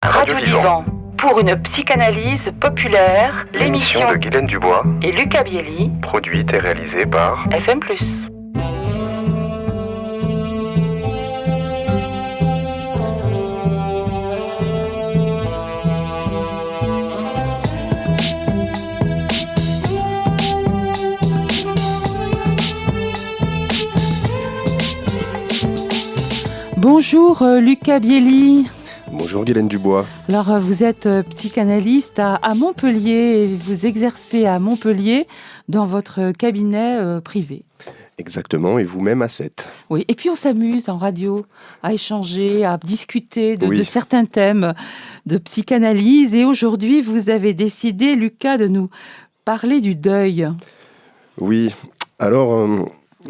Radio Vivant, pour une psychanalyse populaire, l'émission de Guylaine Dubois et Lucas Bielli, produite et réalisée par FM+. Bonjour Lucas Bielli. Bonjour Guylaine Dubois. Alors vous êtes psychanalyste à Montpellier et vous exercez à Montpellier dans votre cabinet privé. Exactement, et vous-même à 7. Oui, et puis on s'amuse en radio à échanger, à discuter de certains thèmes de psychanalyse. Et aujourd'hui, vous avez décidé, Lucas, de nous parler du deuil. Oui, alors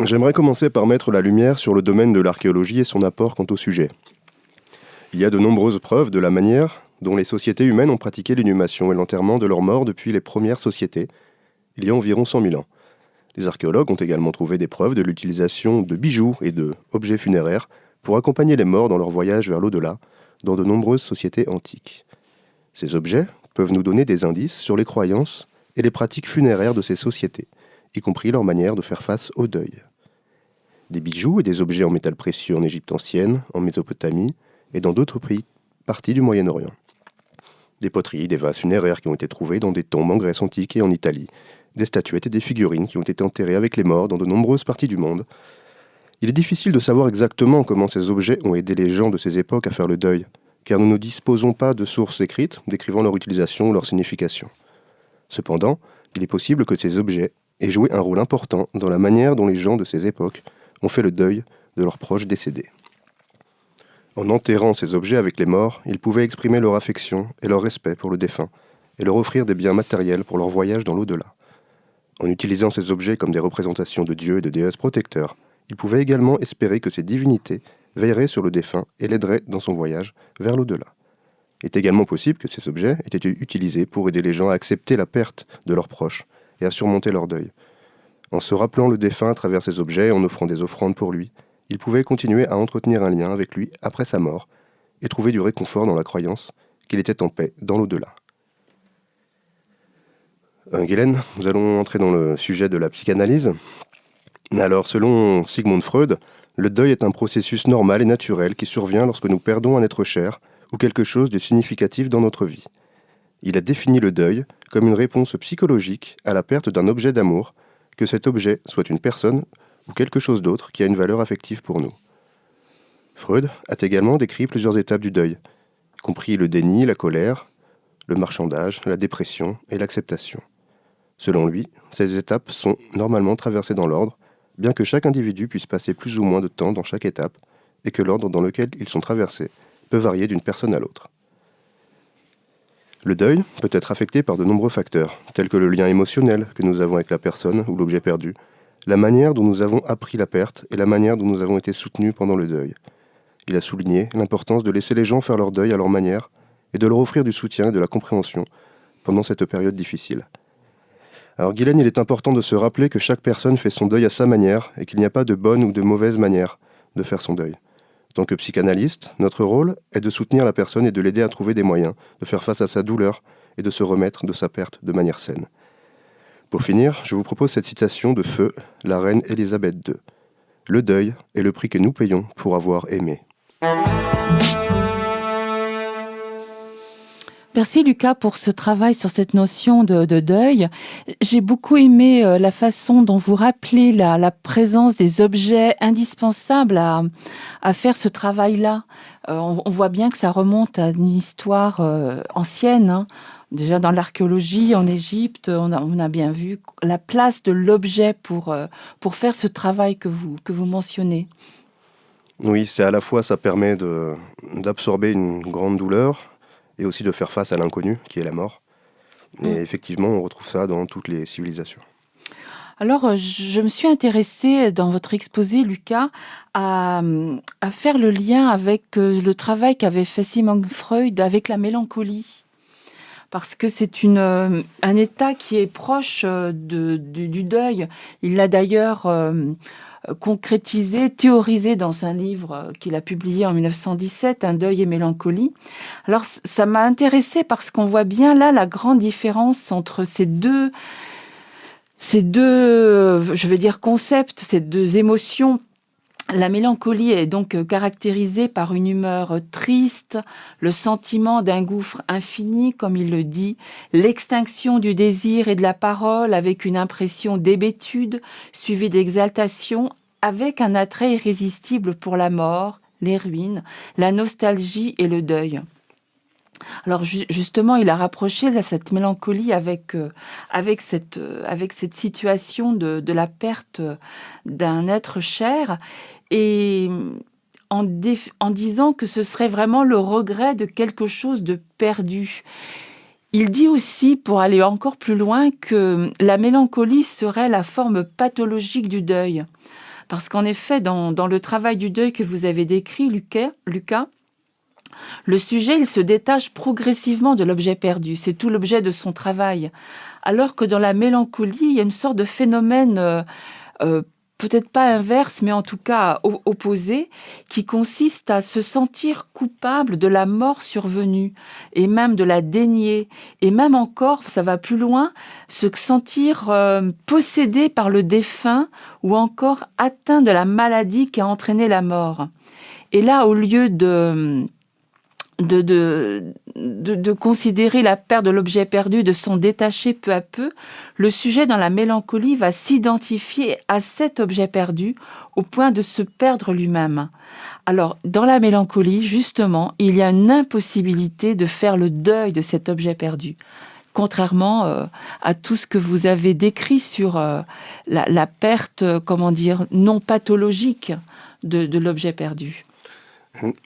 j'aimerais commencer par mettre la lumière sur le domaine de l'archéologie et son apport quant au sujet. Il y a de nombreuses preuves de la manière dont les sociétés humaines ont pratiqué l'inhumation et l'enterrement de leurs morts depuis les premières sociétés, il y a environ 100 000 ans. Les archéologues ont également trouvé des preuves de l'utilisation de bijoux et d'objets funéraires pour accompagner les morts dans leur voyage vers l'au-delà, dans de nombreuses sociétés antiques. Ces objets peuvent nous donner des indices sur les croyances et les pratiques funéraires de ces sociétés, y compris leur manière de faire face au deuil. Des bijoux et des objets en métal précieux en Égypte ancienne, en Mésopotamie, et dans d'autres parties du Moyen-Orient. Des poteries, des vases funéraires qui ont été trouvés dans des tombes en Grèce antique et en Italie, des statuettes et des figurines qui ont été enterrées avec les morts dans de nombreuses parties du monde. Il est difficile de savoir exactement comment ces objets ont aidé les gens de ces époques à faire le deuil, car nous ne disposons pas de sources écrites décrivant leur utilisation ou leur signification. Cependant, il est possible que ces objets aient joué un rôle important dans la manière dont les gens de ces époques ont fait le deuil de leurs proches décédés. En enterrant ces objets avec les morts, ils pouvaient exprimer leur affection et leur respect pour le défunt, et leur offrir des biens matériels pour leur voyage dans l'au-delà. En utilisant ces objets comme des représentations de dieux et de déesses protecteurs, ils pouvaient également espérer que ces divinités veilleraient sur le défunt et l'aideraient dans son voyage vers l'au-delà. Il est également possible que ces objets aient été utilisés pour aider les gens à accepter la perte de leurs proches et à surmonter leur deuil. En se rappelant le défunt à travers ces objets et en offrant des offrandes pour lui, il pouvait continuer à entretenir un lien avec lui après sa mort et trouver du réconfort dans la croyance qu'il était en paix dans l'au-delà. Guylaine, nous allons entrer dans le sujet de la psychanalyse. Alors, selon Sigmund Freud, le deuil est un processus normal et naturel qui survient lorsque nous perdons un être cher ou quelque chose de significatif dans notre vie. Il a défini le deuil comme une réponse psychologique à la perte d'un objet d'amour, que cet objet soit une personne ou quelque chose d'autre qui a une valeur affective pour nous. Freud a également décrit plusieurs étapes du deuil, y compris le déni, la colère, le marchandage, la dépression et l'acceptation. Selon lui, ces étapes sont normalement traversées dans l'ordre, bien que chaque individu puisse passer plus ou moins de temps dans chaque étape, et que l'ordre dans lequel ils sont traversés peut varier d'une personne à l'autre. Le deuil peut être affecté par de nombreux facteurs, tels que le lien émotionnel que nous avons avec la personne ou l'objet perdu, la manière dont nous avons appris la perte et la manière dont nous avons été soutenus pendant le deuil. Il a souligné l'importance de laisser les gens faire leur deuil à leur manière et de leur offrir du soutien et de la compréhension pendant cette période difficile. Alors Guylaine, il est important de se rappeler que chaque personne fait son deuil à sa manière et qu'il n'y a pas de bonne ou de mauvaise manière de faire son deuil. En tant que psychanalyste, notre rôle est de soutenir la personne et de l'aider à trouver des moyens de faire face à sa douleur et de se remettre de sa perte de manière saine. Pour finir, je vous propose cette citation de feu la reine Élisabeth II. « Le deuil est le prix que nous payons pour avoir aimé. » Merci Lucas pour ce travail sur cette notion de deuil. J'ai beaucoup aimé la façon dont vous rappelez la présence des objets indispensables à faire ce travail-là. On voit bien que ça remonte à une histoire ancienne, hein. Déjà dans l'archéologie en Égypte, on a bien vu la place de l'objet pour faire ce travail que vous mentionnez. Oui, c'est à la fois, ça permet d'absorber une grande douleur et aussi de faire face à l'inconnu, qui est la mort. Et effectivement, on retrouve ça dans toutes les civilisations. Alors, je me suis intéressée dans votre exposé, Lucas, à faire le lien avec le travail qu'avait fait Sigmund Freud avec la mélancolie. Parce que c'est un état qui est proche du deuil. Il l'a d'ailleurs concrétisé, théorisé dans un livre qu'il a publié en 1917, Un deuil et mélancolie. Alors ça m'a intéressée parce qu'on voit bien là la grande différence entre ces deux, je vais dire concepts, ces deux émotions. La mélancolie est donc caractérisée par une humeur triste, le sentiment d'un gouffre infini, comme il le dit, l'extinction du désir et de la parole avec une impression d'hébétude suivie d'exaltation, avec un attrait irrésistible pour la mort, les ruines, la nostalgie et le deuil. Alors justement, il a rapproché là, cette mélancolie avec cette situation de la perte d'un être cher, et en disant que ce serait vraiment le regret de quelque chose de perdu. Il dit aussi, pour aller encore plus loin, que la mélancolie serait la forme pathologique du deuil. Parce qu'en effet, dans le travail du deuil que vous avez décrit, Lucas, le sujet, il se détache progressivement de l'objet perdu. C'est tout l'objet de son travail. Alors que dans la mélancolie, il y a une sorte de phénomène, peut-être pas inverse, mais en tout cas opposé, qui consiste à se sentir coupable de la mort survenue, et même de la dénier. Et même encore, ça va plus loin, se sentir possédé par le défunt, ou encore atteint de la maladie qui a entraîné la mort. Et là, au lieu de considérer la perte de l'objet perdu, de s'en détacher peu à peu, le sujet dans la mélancolie va s'identifier à cet objet perdu au point de se perdre lui-même. Alors, dans la mélancolie, justement, il y a une impossibilité de faire le deuil de cet objet perdu. Contrairement à tout ce que vous avez décrit sur la perte, non pathologique de l'objet perdu.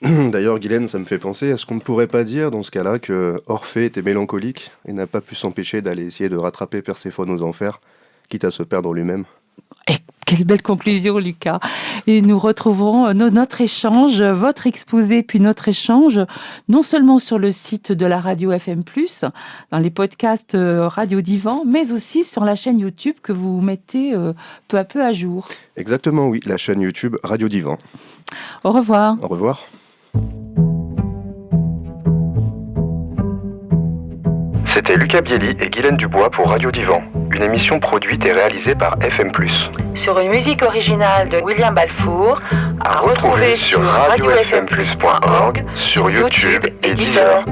D'ailleurs, Guylaine, ça me fait penser, est-ce qu'on ne pourrait pas dire dans ce cas-là que Orphée était mélancolique et n'a pas pu s'empêcher d'aller essayer de rattraper Perséphone aux enfers, quitte à se perdre lui-même ? Et quelle belle conclusion, Lucas. Et nous retrouverons notre échange, votre exposé, puis notre échange, non seulement sur le site de la radio FM+, dans les podcasts Radio Divan, mais aussi sur la chaîne YouTube que vous mettez peu à peu à jour. Exactement, oui, la chaîne YouTube Radio Divan. Au revoir. Au revoir. C'était Lucas Bielli et Guylaine Dubois pour Radio Divan, une émission produite et réalisée par FM+. Sur une musique originale de William Balfour, à retrouver sur radiofmplus.org, sur YouTube et Deezer.